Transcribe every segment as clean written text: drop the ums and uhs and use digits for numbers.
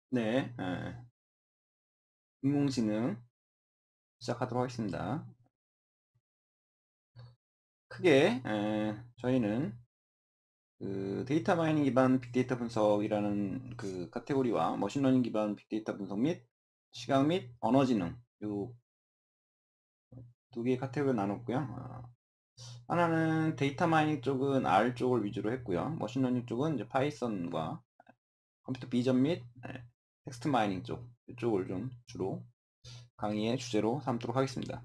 네, 인공지능 시작하도록 하겠습니다. 크게 저희는 그 데이터 마이닝 기반 빅데이터 분석이라는 그 카테고리와 머신러닝 기반 빅데이터 분석 및 시각 및 언어지능 요 두 개의 카테고리를 나눴고요. 하나는 데이터 마이닝 쪽은 R 쪽을 위주로 했고요. 머신러닝 쪽은 이제 파이썬과 컴퓨터 비전 및 텍스트 마이닝 쪽 이쪽을 좀 주로 강의의 주제로 삼도록 하겠습니다.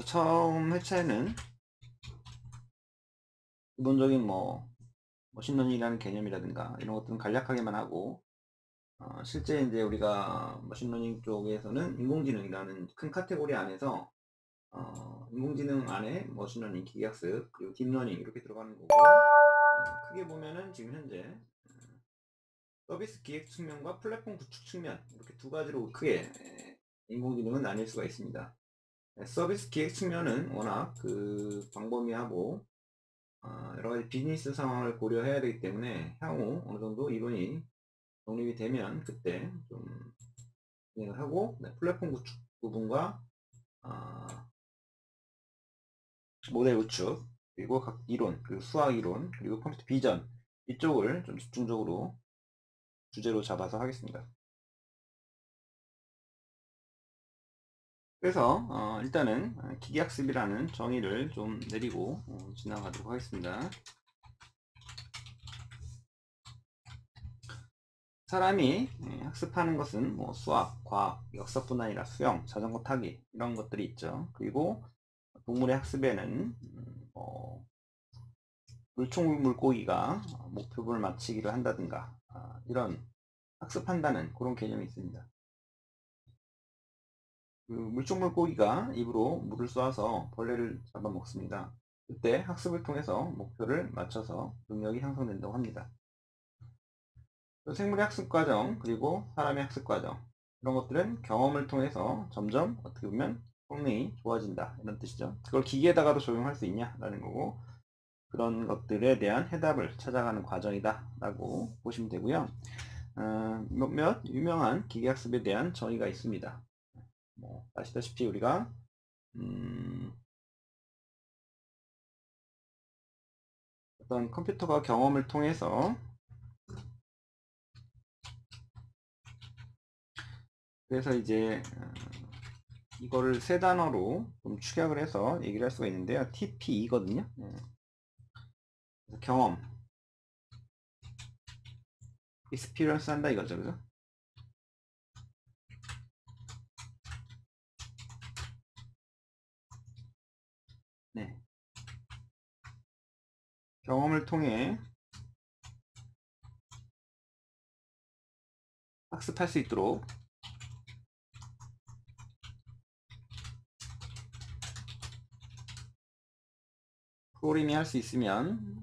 처음 회차에는 기본적인 머신러닝이라는 개념이라든가 이런 것들은 간략하게만 하고, 실제 이제 우리가 머신러닝 쪽에서는 인공지능이라는 큰 카테고리 안에서 인공지능 안에 머신러닝, 기계학습, 그리고 딥러닝 이렇게 들어가는 거고, 크게 보면은 지금 현재 서비스 기획 측면과 플랫폼 구축 측면 이렇게 두 가지로 크게 인공지능은 나뉠 수가 있습니다. 서비스 기획 측면은 워낙 그 광범위하고 여러 가지 비즈니스 상황을 고려해야 되기 때문에 향후 어느 정도 이론이 정립이 되면 그때 좀 진행을 하고, 네, 플랫폼 구축 부분과 모델 구축, 그리고 각 이론, 그리고 수학 이론, 그리고 컴퓨터 비전 이쪽을 좀 집중적으로 주제로 잡아서 하겠습니다. 그래서 일단은 기계학습이라는 정의를 좀 내리고 지나가도록 하겠습니다. 사람이 학습하는 것은 뭐 수학, 과학, 역사뿐 아니라 수영, 자전거 타기 이런 것들이 있죠. 그리고 동물의 학습에는 물총 물고기가 목표를 맞히기를 한다든가 이런 학습한다는 그런 개념이 있습니다. 그 물총 물고기가 입으로 물을 쏘아서 벌레를 잡아먹습니다. 그때 학습을 통해서 목표를 맞춰서 능력이 향상된다고 합니다. 생물의 학습 과정 그리고 사람의 학습 과정 이런 것들은 경험을 통해서 점점 어떻게 보면 성능이 좋아진다 이런 뜻이죠. 그걸 기계에다가도 적용할 수 있냐라는 거고, 그런 것들에 대한 해답을 찾아가는 과정이다 라고 보시면 되고요. 몇몇 유명한 기계학습에 대한 정의가 있습니다. 아시다시피 우리가 어떤 컴퓨터가 경험을 통해서, 그래서 이제 이거를 세 단어로 좀 축약을 해서 얘기를 할 수가 있는데요. TPE거든요. 경험, experience 한다 이거죠. 그죠? 네. 경험을 통해 학습할 수 있도록 프로그래밍 할 수 있으면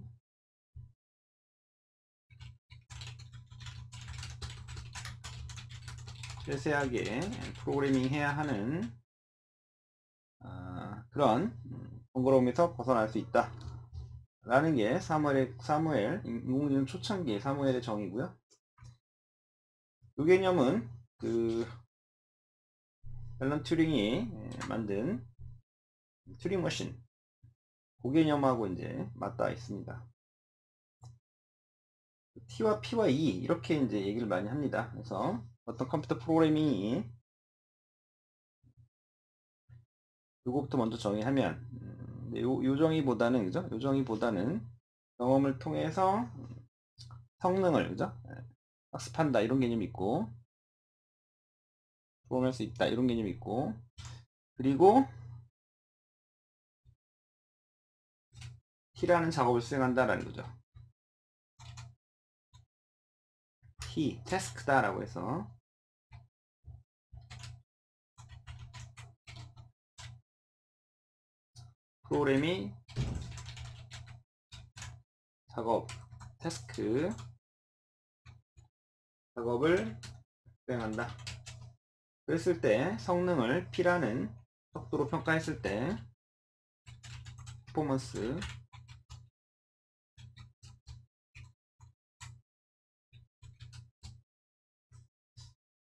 세세하게 프로그래밍 해야 하는 그런 번거로움에서 벗어날 수 있다 라는 게 사무엘 인공지능 초창기 사무엘의 정의고요. 이 개념은 그 앨런 튜링이 만든 튜링 머신 그 개념하고 이제 맞닿아 있습니다. T와 P와 E 이렇게 이제 얘기를 많이 합니다. 그래서 어떤 컴퓨터 프로그래밍이 요거부터 먼저 정의하면, 요 정의보다는 그죠? 요 정의보다는 경험을 통해서 성능을 그죠? 학습한다 이런 개념이 있고, 도움할 수 있다 이런 개념이 있고, 그리고 T라는 작업을 수행한다라는 거죠. T, 태스크다라고 해서 프로그래밍 작업, 태스크 작업을 수행한다. 그랬을 때 성능을 P라는 속도로 평가했을 때 퍼포먼스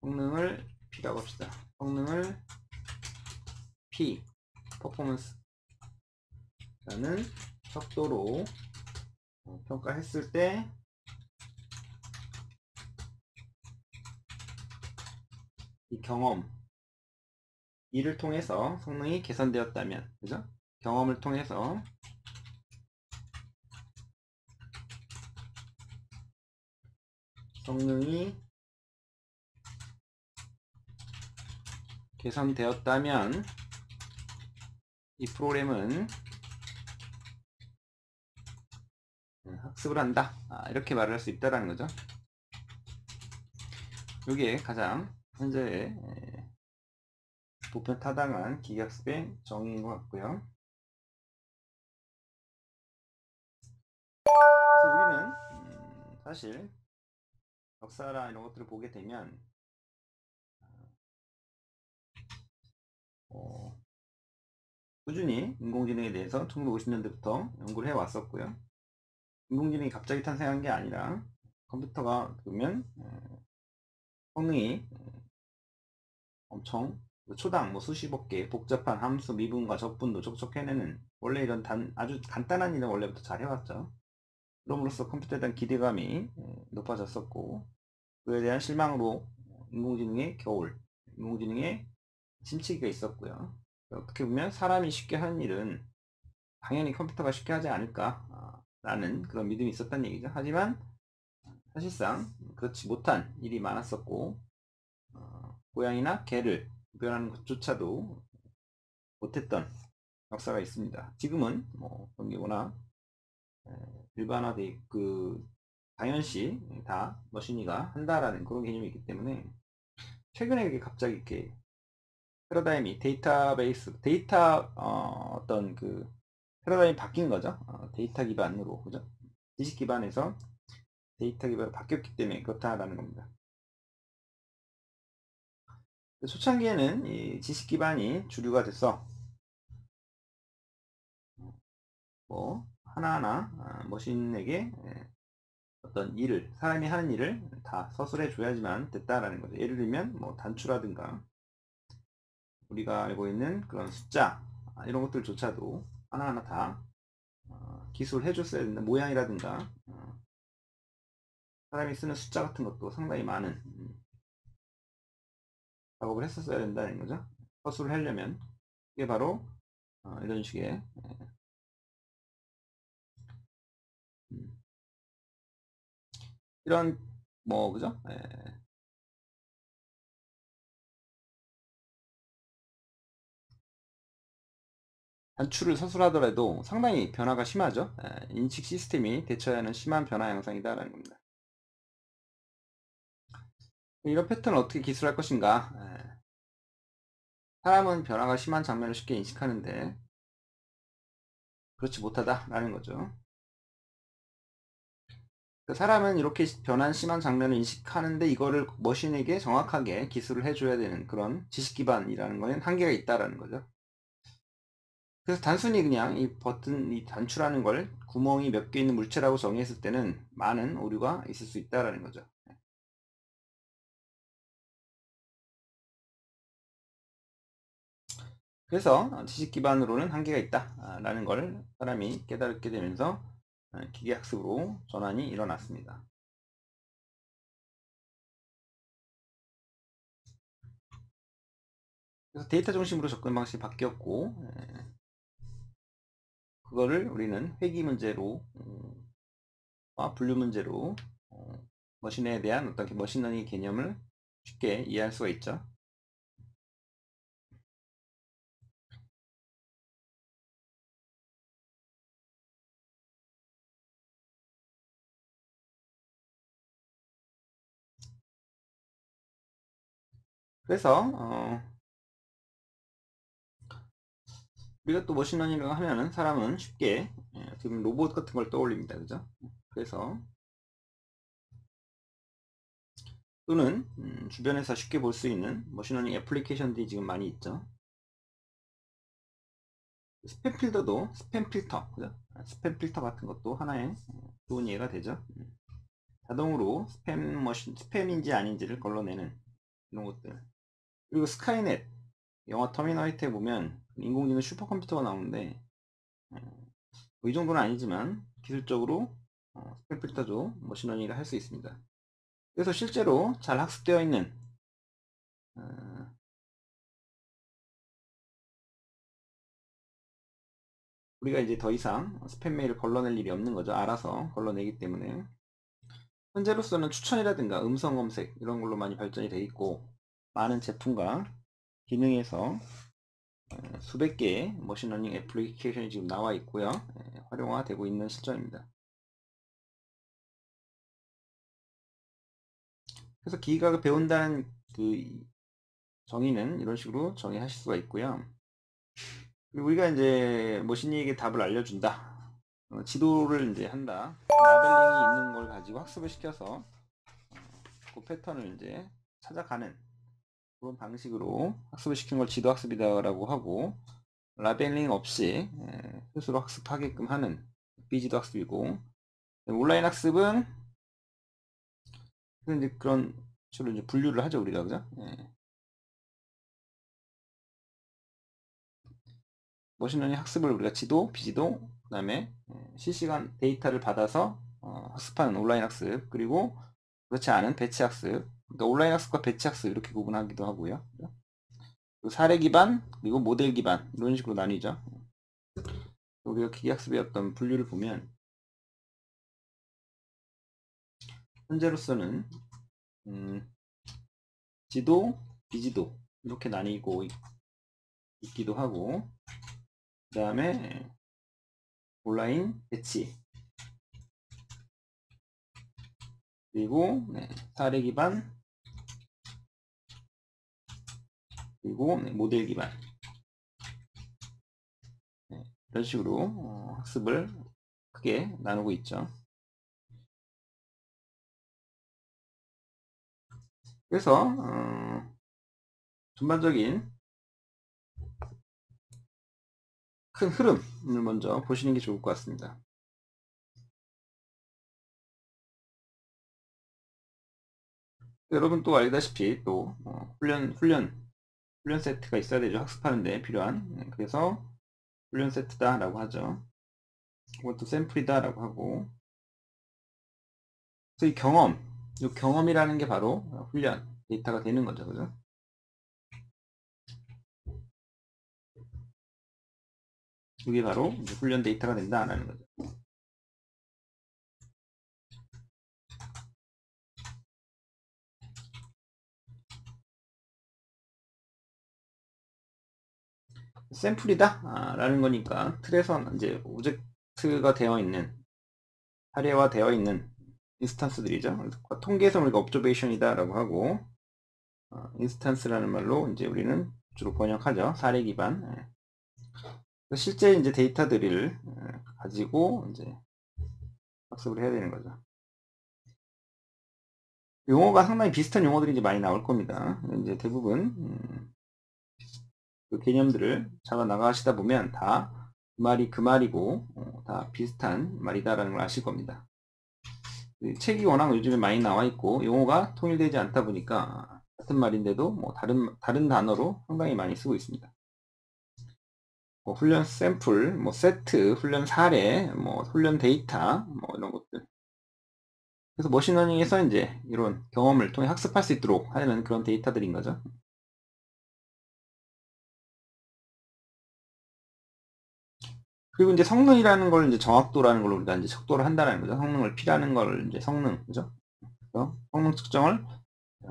성능을 P라고 합시다. 성능을 P, 퍼포먼스라는 척도로 평가했을 때 이 경험, 이를 통해서 성능이 개선되었다면, 그죠? 경험을 통해서 성능이 개선되었다면 이 프로그램은 학습을 한다. 이렇게 말을 할 수 있다라는 거죠. 이게 가장 현재의 보편타당한 기계학습의 정의인 것 같고요. 그래서 우리는 사실 역사나 이런 것들을 보게 되면 꾸준히 인공지능에 대해서 1950년대부터 연구를 해왔었고요. 인공지능이 갑자기 탄생한 게 아니라 컴퓨터가 보면 성능이 엄청 초당 수십억 개 복잡한 함수, 미분과 적분도 족족 해내는, 원래 이런 아주 간단한 일은 원래부터 잘 해왔죠. 그럼으로써 컴퓨터에 대한 기대감이 높아졌었고, 그에 대한 실망으로 인공지능의 겨울, 인공지능의 침체기가 있었고요. 어떻게 보면 사람이 쉽게 하는 일은 당연히 컴퓨터가 쉽게 하지 않을까 라는 그런 믿음이 있었다는 얘기죠. 하지만 사실상 그렇지 못한 일이 많았었고, 고양이나 개를 구별하는 것조차도 못했던 역사가 있습니다. 지금은 그런 게 워낙 일반화돼 당연시 다 머신이가 한다라는 그런 개념이 있기 때문에 최근에 이게 갑자기 이렇게 패러다임이 데이터베이스 어떤 패러다임이 바뀐 거죠. 데이터 기반으로, 그죠? 지식 기반에서 데이터 기반으로 바뀌었기 때문에 그렇다라는 겁니다. 초창기에는 이 지식 기반이 주류가 돼서 하나하나 머신에게 어떤 일을, 사람이 하는 일을 다 서술해 줘야지만 됐다라는 거죠. 예를 들면 단추라든가 우리가 알고 있는 그런 숫자, 이런 것들조차도 하나하나 다 기술을 해줬어야 된다. 모양이라든가 사람이 쓰는 숫자 같은 것도 상당히 많은 작업을 했었어야 된다는 거죠. 서술을 하려면. 이게 바로 이런 식의 이런 그죠? 단추를 서술하더라도 상당히 변화가 심하죠. 인식 시스템이 대처해야 하는 심한 변화 양상이다라는 겁니다. 이런 패턴을 어떻게 기술할 것인가? 사람은 변화가 심한 장면을 쉽게 인식하는데 그렇지 못하다라는 거죠. 사람은 이렇게 변한 심한 장면을 인식하는데 이거를 머신에게 정확하게 기술을 해줘야 되는 그런 지식 기반이라는 거는 한계가 있다라는 거죠. 그래서 단순히 그냥 이 단추라는 걸 구멍이 몇 개 있는 물체라고 정의했을 때는 많은 오류가 있을 수 있다라는 거죠. 그래서 지식 기반으로는 한계가 있다라는 걸 사람이 깨달게 되면서 기계학습으로 전환이 일어났습니다. 그래서 데이터 중심으로 접근 방식이 바뀌었고, 그거를 우리는 회귀 문제로 분류 문제로 머신에 대한 어떤 머신러닝 개념을 쉽게 이해할 수가 있죠. 그래서 우리가 또 머신러닝을 하면은 사람은 쉽게 지금 로봇 같은 걸 떠올립니다. 그죠? 그래서 또는 주변에서 쉽게 볼 수 있는 머신러닝 애플리케이션들이 지금 많이 있죠. 스팸 필터도 스팸 필터, 그죠? 스팸 필터 같은 것도 하나의 좋은 예가 되죠. 자동으로 스팸인지 아닌지를 걸러내는 이런 것들. 그리고 스카이넷 영화 터미네이터에 보면 인공지능 슈퍼컴퓨터가 나오는데 이 정도는 아니지만 기술적으로 스팸 필터도 머신러닝을 할 수 있습니다. 그래서 실제로 잘 학습되어 있는 우리가 이제 더 이상 스팸 메일을 걸러낼 일이 없는 거죠. 알아서 걸러내기 때문에 현재로서는 추천이라든가 음성 검색 이런 걸로 많이 발전이 되어 있고 많은 제품과 기능에서 수백 개의 머신러닝 애플리케이션이 지금 나와 있고요. 활용화되고 있는 시점입니다. 그래서 기계학을 배운다는 그 정의는 이런 식으로 정의하실 수가 있고요. 그리고 우리가 이제 머신에게 답을 알려준다. 지도를 이제 한다. 라벨링이 있는 걸 가지고 학습을 시켜서 그 패턴을 이제 찾아가는 그런 방식으로 학습을 시킨 걸 지도 학습이다라고 하고 라벨링 없이 스스로 학습하게끔 하는 비지도 학습이고 온라인 학습은 이제 그런 식으로 이제 분류를 하죠 우리가 그죠? 머신러닝 학습을 우리가 지도, 비지도, 그 다음에 실시간 데이터를 받아서 학습하는 온라인 학습 그리고 그렇지 않은 배치 학습 그러니까 온라인 학습과 배치 학습 이렇게 구분하기도 하고요. 그리고 사례 기반 그리고 모델 기반 이런 식으로 나뉘죠. 우리가 기계학습의 어떤 분류를 보면 현재로서는 지도, 비지도 이렇게 나뉘고 있기도 하고 그 다음에 온라인 배치 그리고 사례 기반 그리고 모델 기반 이런 식으로 학습을 크게 나누고 있죠. 그래서 전반적인 큰 흐름을 먼저 보시는 게 좋을 것 같습니다. 여러분 또 알다시피 또 훈련 세트가 있어야 되죠. 학습하는데 필요한. 그래서 훈련 세트다 라고 하죠. 그것도 샘플이다 라고 하고 그래서 이 경험이라는 게 바로 훈련 데이터가 되는 거죠. 그죠? 이게 바로 훈련 데이터가 된다라는 거죠. 샘플이다 라는 거니까 틀에서 이제 오젝트가 되어 있는 사례화 되어 있는 인스턴스들이죠. 통계에서 우리가 observation이다 라고 하고 인스턴스라는 말로 이제 우리는 주로 번역하죠. 사례 기반. 실제 이제 데이터들을 가지고 이제 학습을 해야 되는 거죠. 용어가 상당히 비슷한 용어들이 이제 많이 나올 겁니다. 이제 대부분 그 개념들을 잡아 나가시다 보면 다 그 말이 그 말이고 다 비슷한 말이다라는 걸 아실 겁니다. 책이 워낙 요즘에 많이 나와 있고 용어가 통일되지 않다 보니까 같은 말인데도 뭐 다른 단어로 상당히 많이 쓰고 있습니다. 뭐 훈련 샘플, 뭐 세트, 훈련 사례, 뭐 훈련 데이터, 뭐 이런 것들. 그래서 머신러닝에서 이제 이런 경험을 통해 학습할 수 있도록 하는 그런 데이터들인 거죠. 그리고 이제 성능이라는 걸 이제 정확도라는 걸로 우리가 이제 척도를 한다는 거죠. 성능을 P라는 걸 이제 성능, 그죠? 그래서 성능 측정을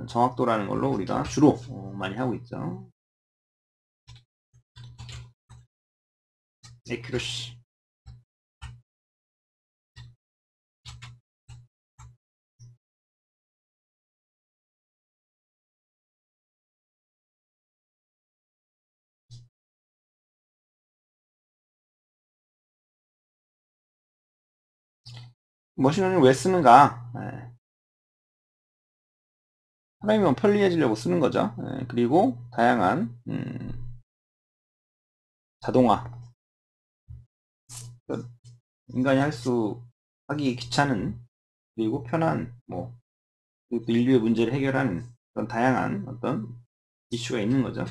정확도라는 걸로 우리가 주로 많이 하고 있죠. accuracy. 머신러닝 왜 쓰는가? 사람이 뭐 편리해지려고 쓰는 거죠. 그리고 다양한 자동화, 인간이 하기 귀찮은 그리고 편한 뭐 인류의 문제를 해결하는 그런 다양한 어떤 이슈가 있는 거죠.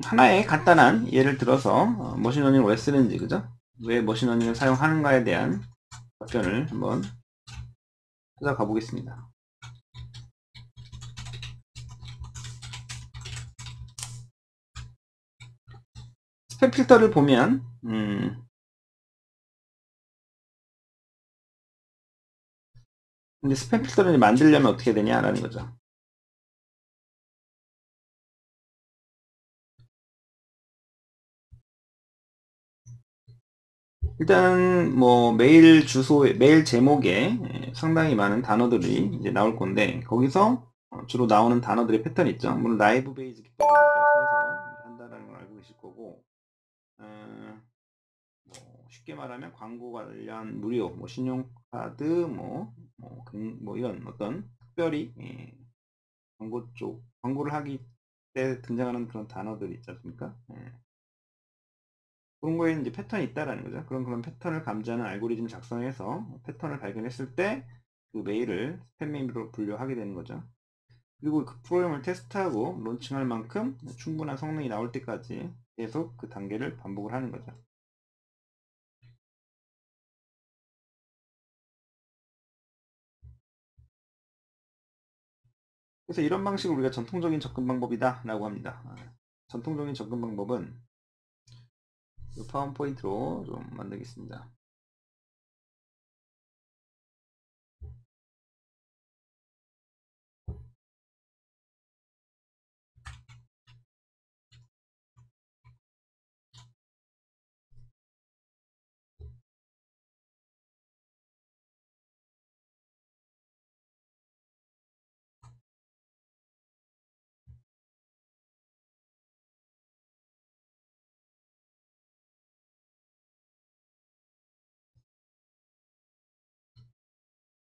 하나의 간단한 예를 들어서 머신러닝을 왜 쓰는지, 그죠? 왜 머신러닝을 사용하는가에 대한 답변을 한번 찾아가 보겠습니다. 스팸 필터를 보면 근데 스팸 필터를 만들려면 어떻게 되냐라는 거죠. 일단 뭐 메일 주소에 메일 제목에 상당히 많은 단어들이 이제 나올 건데 거기서 주로 나오는 단어들의 패턴이 있죠. 물론 라이브 베이스 기법을 써서 한다는 걸 알고 계실 거고 뭐 쉽게 말하면 광고 관련 무료 뭐 신용카드 뭐 이런 어떤 특별히 광고 쪽 광고를 하기 때 등장하는 그런 단어들이 있지 않습니까? 그런 거에 이제 패턴이 있다라는 거죠. 그런 패턴을 감지하는 알고리즘 작성해서 패턴을 발견했을 때 그 메일을 스팸 메일로 분류하게 되는 거죠. 그리고 그 프로그램을 테스트하고 론칭할 만큼 충분한 성능이 나올 때까지 계속 그 단계를 반복을 하는 거죠. 그래서 이런 방식을 우리가 전통적인 접근 방법이다 라고 합니다. 전통적인 접근 방법은 이 파워포인트로 좀 만들겠습니다.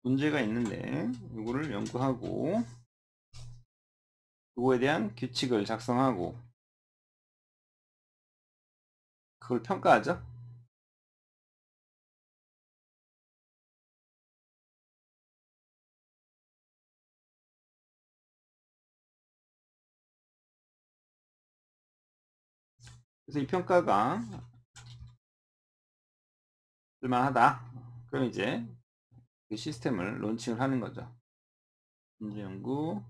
문제가 있는데 이거를 연구하고 이거에 대한 규칙을 작성하고 그걸 평가하죠. 그래서 이 평가가 쓸만하다. 그럼 이제 그 시스템을 론칭을 하는 거죠. 문제 연구.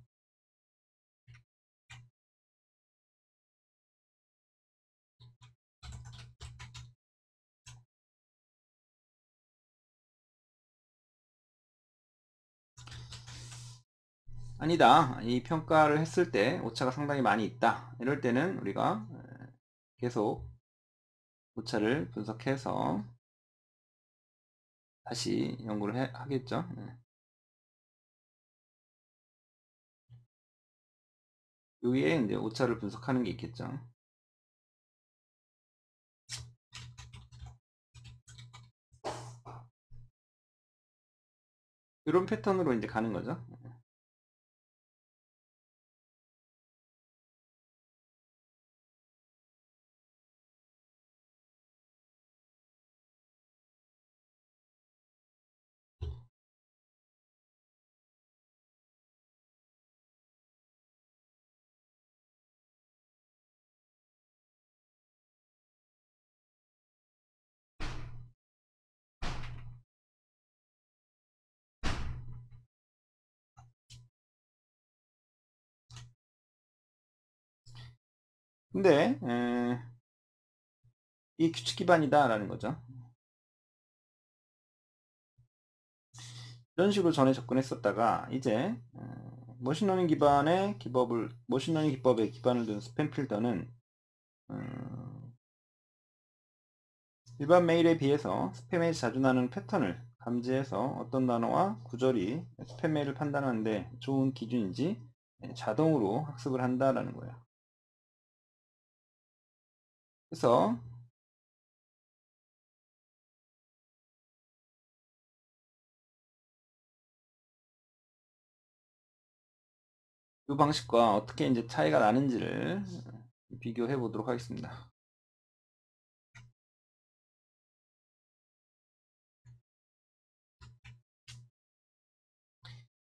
아니다. 이 평가를 했을 때 오차가 상당히 많이 있다. 이럴 때는 우리가 계속 오차를 분석해서 다시 연구를 하겠죠. 여기에 이제 오차를 분석하는 게 있겠죠. 이런 패턴으로 이제 가는 거죠. 근데 이 규칙 기반이다라는 거죠. 이런 식으로 전에 접근했었다가 이제 머신러닝 기반의 기법을 머신러닝 기법에 기반을 둔 스팸 필터는 일반 메일에 비해서 스팸에 자주 나는 패턴을 감지해서 어떤 단어와 구절이 스팸 메일을 판단하는데 좋은 기준인지 자동으로 학습을 한다라는 거예요. 그래서 이 방식과 어떻게 이제 차이가 나는지를 비교해 보도록 하겠습니다.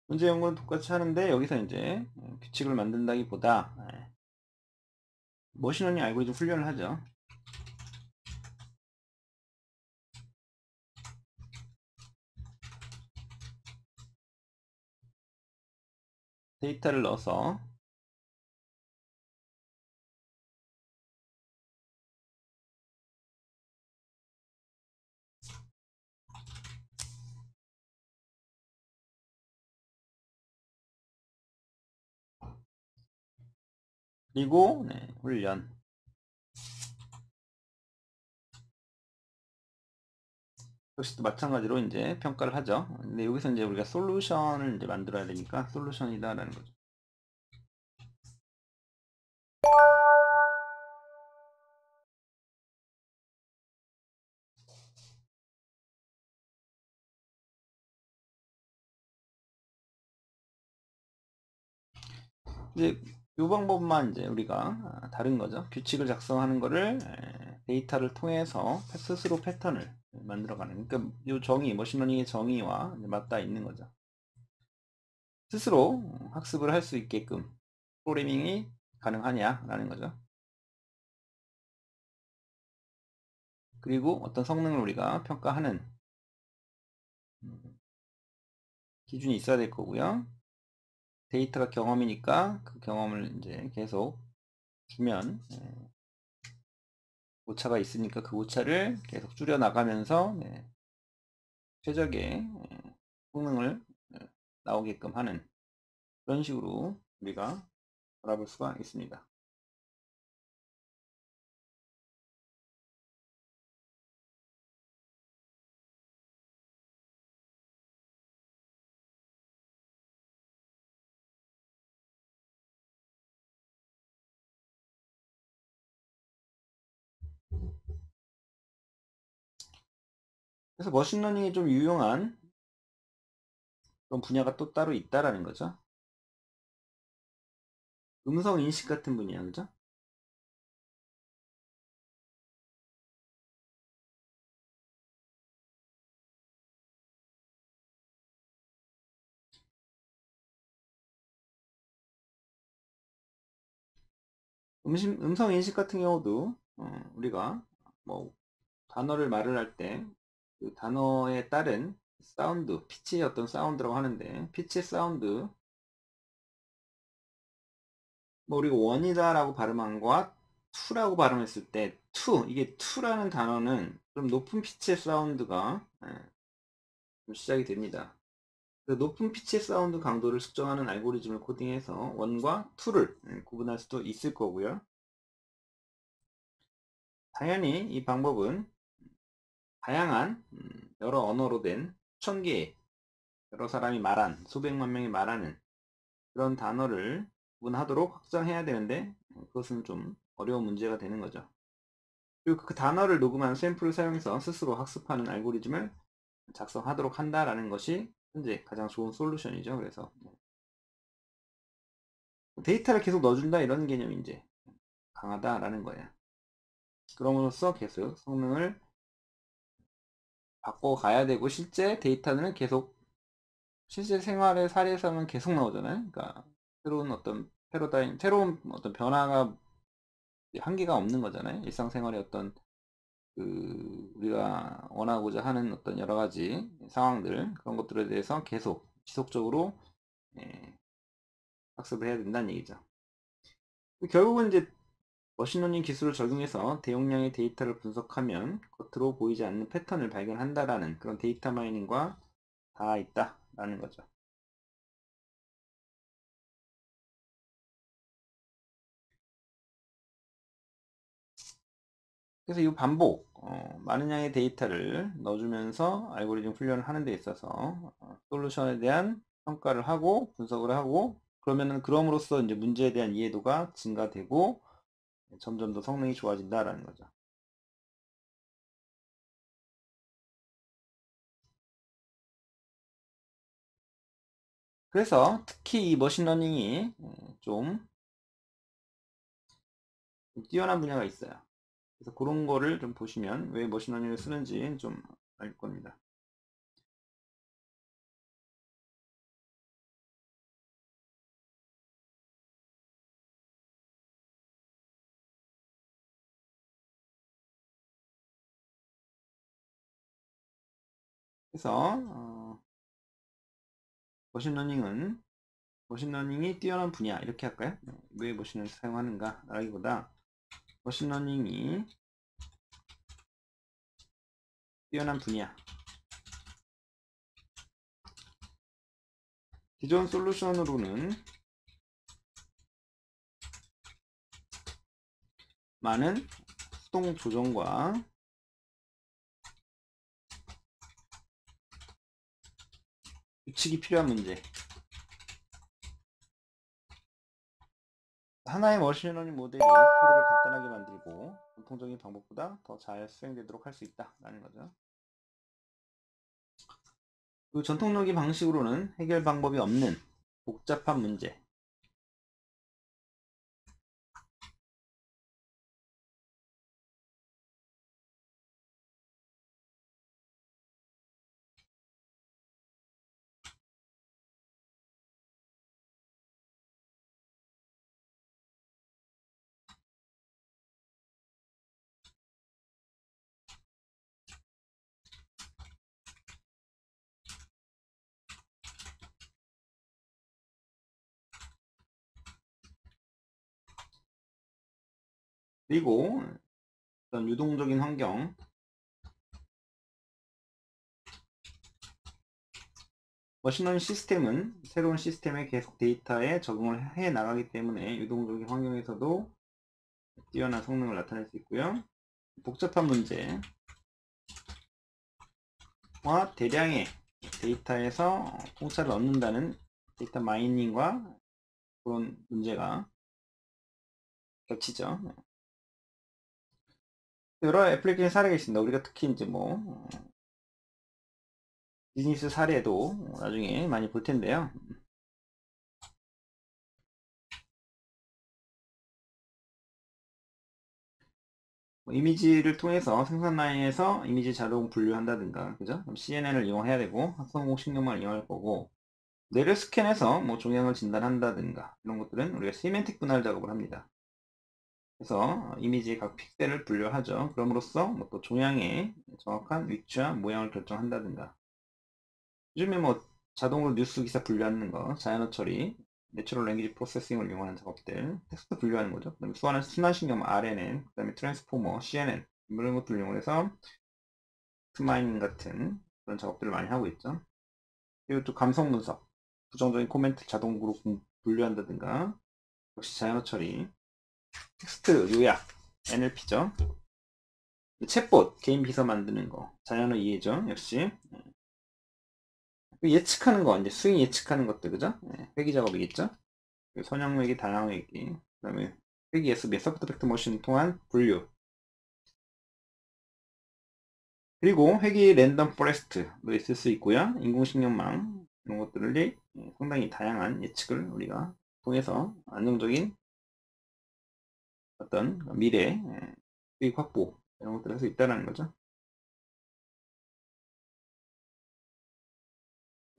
문제 연구는 똑같이 하는데 여기서 이제 규칙을 만든다기보다 머신러닝 알고리즘 훈련을 하죠. 데이터를 넣어서 그리고 훈련. 역시 또 마찬가지로 이제 평가를 하죠. 근데 여기서 이제 우리가 솔루션을 이제 만들어야 되니까 솔루션이다라는 거죠. 이제 이 방법만 이제 우리가 다른 거죠. 규칙을 작성하는 거를 데이터를 통해서 스스로 패턴을 만들어가는. 그러니까 이 정의, 머신러닝의 정의와 맞닿아 있는 거죠. 스스로 학습을 할 수 있게끔 프로그래밍이 가능하냐라는 거죠. 그리고 어떤 성능을 우리가 평가하는 기준이 있어야 될 거고요. 데이터가 경험이니까 그 경험을 이제 계속 주면 오차가 있으니까 그 오차를 계속 줄여 나가면서 최적의 성능을 나오게끔 하는 그런 식으로 우리가 알아볼 수가 있습니다. 그래서 머신러닝이 좀 유용한 그런 분야가 또 따로 있다라는 거죠. 음성 인식 같은 분야, 그죠? 음성 인식 같은 경우도 우리가 뭐 단어를 말을 할 때 그 단어에 따른 사운드, 피치의 어떤 사운드라고 하는데 피치 사운드 뭐 우리가 원이다라고 발음한 거와 투라고 발음했을 때 투, 이게 투라는 단어는 좀 높은 피치의 사운드가 좀 시작이 됩니다. 그 높은 피치의 사운드 강도를 측정하는 알고리즘을 코딩해서 원과 투를 구분할 수도 있을 거고요. 당연히 이 방법은 다양한 여러 언어로 된 수천 개의 여러 사람이 말한 수백만 명이 말하는 그런 단어를 구분하도록 확장해야 되는데 그것은 좀 어려운 문제가 되는 거죠. 그리고 그 단어를 녹음한 샘플을 사용해서 스스로 학습하는 알고리즘을 작성하도록 한다라는 것이 현재 가장 좋은 솔루션이죠. 그래서 데이터를 계속 넣어준다 이런 개념이 이제 강하다라는 거예요. 그럼으로써 계속 성능을 바꿔가야 되고 실제 데이터는 계속 실제 생활의 사례에서는 계속 나오잖아요. 그러니까 새로운 어떤 패러다임, 새로운 어떤 변화가 한계가 없는 거잖아요. 일상생활의 어떤 그 우리가 원하고자 하는 어떤 여러 가지 상황들 그런 것들에 대해서 계속 지속적으로 예, 학습을 해야 된다는 얘기죠. 결국은 이제 머신러닝 기술을 적용해서 대용량의 데이터를 분석하면 겉으로 보이지 않는 패턴을 발견한다라는 그런 데이터 마이닝과 다 있다라는 거죠. 그래서 이 반복, 많은 양의 데이터를 넣어주면서 알고리즘 훈련을 하는 데 있어서 솔루션에 대한 평가를 하고 분석을 하고 그러면은 그럼으로써 이제 문제에 대한 이해도가 증가되고 점점 더 성능이 좋아진다라는 거죠. 그래서 특히 이 머신러닝이 좀 뛰어난 분야가 있어요. 그래서 그런 거를 좀 보시면 왜 머신러닝을 쓰는지 좀 알 겁니다. 그래서 머신러닝이 뛰어난 분야 이렇게 할까요? 왜 머신러닝을 사용하는가 라기보다 머신러닝이 뛰어난 분야. 기존 솔루션으로는 많은 수동 조정과 규칙이 필요한 문제. 하나의 머신러닝 모델이 코드를 간단하게 만들고 전통적인 방법보다 더 잘 수행되도록 할 수 있다라는 거죠. 그 전통적인 방식으로는 해결 방법이 없는 복잡한 문제. 그리고 어떤 유동적인 환경, 머신러닝 시스템은 새로운 시스템에 계속 데이터에 적응을 해 나가기 때문에 유동적인 환경에서도 뛰어난 성능을 나타낼 수 있고요. 복잡한 문제와 대량의 데이터에서 공차를 얻는다는 데이터 마이닝과 그런 문제가 겹치죠. 여러 애플리케이션 사례가 있습니다. 우리가 특히 이제 뭐 비즈니스 사례도 나중에 많이 볼 텐데요. 이미지를 통해서 생산 라인에서 이미지 자동 분류한다든가, 그죠? 그럼 CNN을 이용해야 되고, 합성공 신경망을 이용할 거고, 뇌를 스캔해서 뭐 종양을 진단한다든가, 이런 것들은 우리가 시멘틱 분할 작업을 합니다. 그래서 이미지의 각 픽셀을 분류하죠. 그럼으로써 뭐 또 종양의 정확한 위치와 모양을 결정한다든가. 요즘에 뭐 자동으로 뉴스 기사 분류하는 거, 자연어 처리, 내추럴 랭귀지 프로세싱을 이용하는 작업들, 텍스트 분류하는 거죠. 그다음에 순환신경 RNN, 그다음에 트랜스포머, CNN 이런 것들을 이용해서 트마이닝 같은 그런 작업들을 많이 하고 있죠. 그리고 또 감성 분석, 부정적인 코멘트 자동으로 분류한다든가, 역시 자연어 처리, 텍스트 요약, NLP죠. 챗봇, 개인 비서 만드는 거, 자연어 이해죠. 역시 예측하는 거, 이제 스윙 예측하는 것들, 그죠? 회기 작업이겠죠. 선형 회기, 다양 회기, 그 다음에 회기 SB, 소프트 팩트 머신을 통한 분류, 그리고 회기 랜덤 포레스트도 있을 수 있고요. 인공신경망 이런 것들을 상당히 다양한 예측을 우리가 통해서 안정적인 어떤 미래 수익 확보 이런 것들을 할 수 있다는 거죠.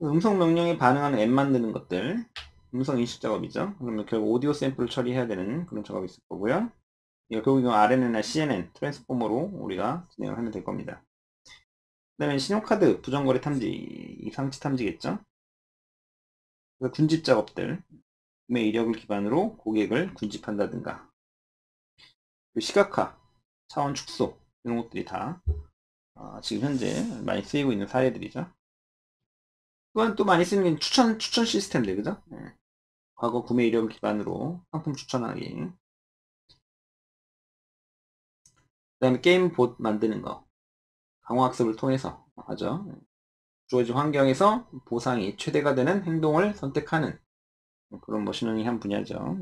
음성 명령에 반응하는 앱 만드는 것들, 음성 인식 작업이죠. 그러면 결국 오디오 샘플을 처리해야 되는 그런 작업이 있을 거고요. 결국 이건 RNN이나 CNN, 트랜스포머로 우리가 진행을 하면 될 겁니다. 그 다음에 신용카드 부정거래 탐지, 상치 탐지겠죠. 그래서 군집 작업들, 구매 이력을 기반으로 고객을 군집한다든가, 시각화, 차원 축소 이런 것들이 다 지금 현재 많이 쓰이고 있는 사례들이죠. 또한 또 많이 쓰는 게 추천 시스템들, 그죠? 과거 구매 이력을 기반으로 상품 추천하기. 그 다음에 게임 봇 만드는 거, 강화학습을 통해서 하죠. 주어진 환경에서 보상이 최대가 되는 행동을 선택하는 그런 머신러닝 한 분야죠.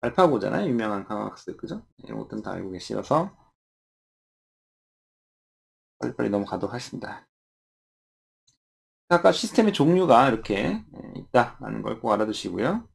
알파고잖아요. 유명한 강화학습, 그죠? 이런 것들은 다 알고 계시어서 빨리빨리 넘어가도록 하겠습니다. 아까 시스템의 종류가 이렇게 있다라는 걸 꼭 알아두시고요.